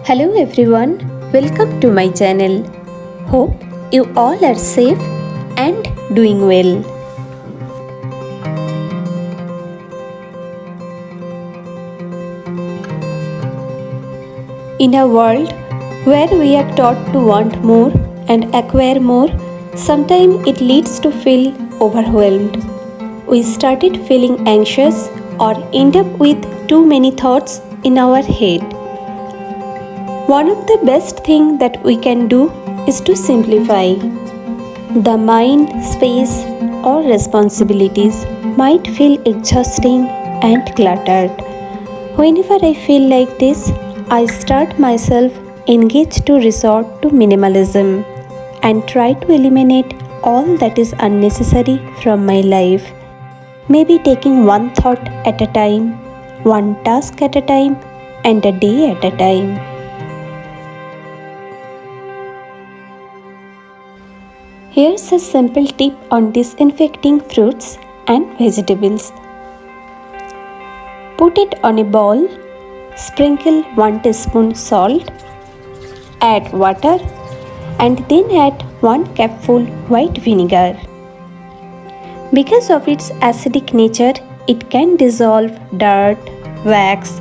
Hello everyone, welcome to my channel. Hope you all are safe and doing well. In a world where we are taught to want more and acquire more, sometimes it leads to feel overwhelmed. We started feeling anxious or end up with too many thoughts in our head. One of the best things that we can do is to simplify. The mind, space, or responsibilities might feel exhausting and cluttered. Whenever I feel like this, I start myself engaged to resort to minimalism and try to eliminate all that is unnecessary from my life. Maybe taking one thought at a time, one task at a time, and a day at a time. Here's a simple tip on disinfecting fruits and vegetables. Put it on a bowl, sprinkle 1 teaspoon salt, add water, and then add 1 cupful white vinegar. Because of its acidic nature, it can dissolve dirt, wax,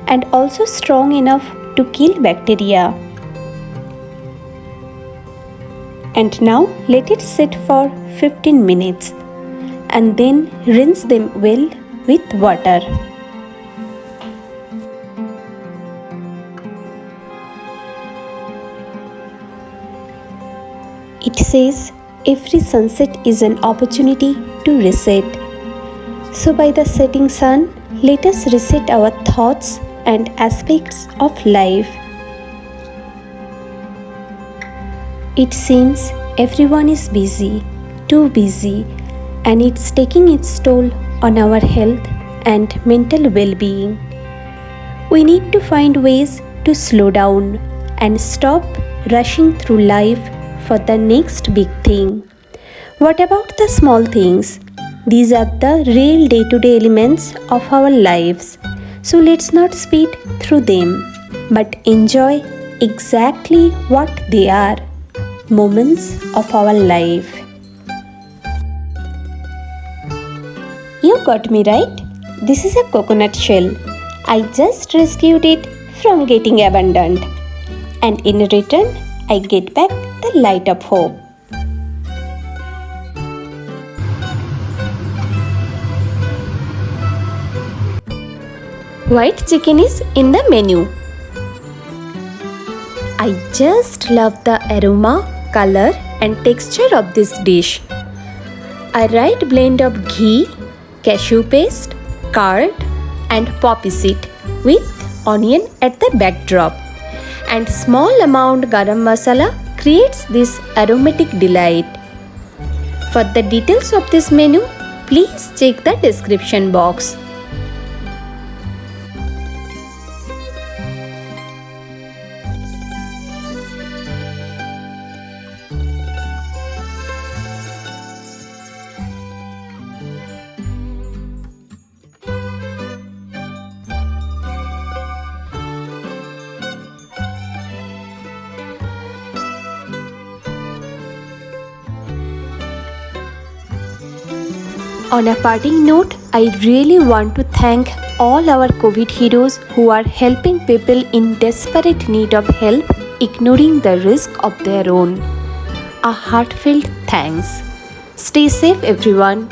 and also strong enough to kill bacteria. And now let it sit for 15 minutes and then rinse them well with water. It says every sunset is an opportunity to reset. So by the setting sun, let us reset our thoughts and aspects of life. It seems everyone is busy, too busy, and it's taking its toll on our health and mental well-being. We need to find ways to slow down and stop rushing through life for the next big thing. What about the small things? These are the real day-to-day elements of our lives. So let's not speed through them, but enjoy exactly what they are. Moments of our life. You got me right. This is a coconut shell. I just rescued it from getting abandoned. And in return, I get back the light of hope. White chicken is in the menu. I just love the aroma, color and texture of this dish. A right blend of ghee, cashew paste, curd and poppy seed with onion at the backdrop and small amount garam masala creates this aromatic delight. For the details of this menu, please check the description box. On a parting note, I really want to thank all our COVID heroes who are helping people in desperate need of help, ignoring the risk of their own. A heartfelt thanks. Stay safe, everyone.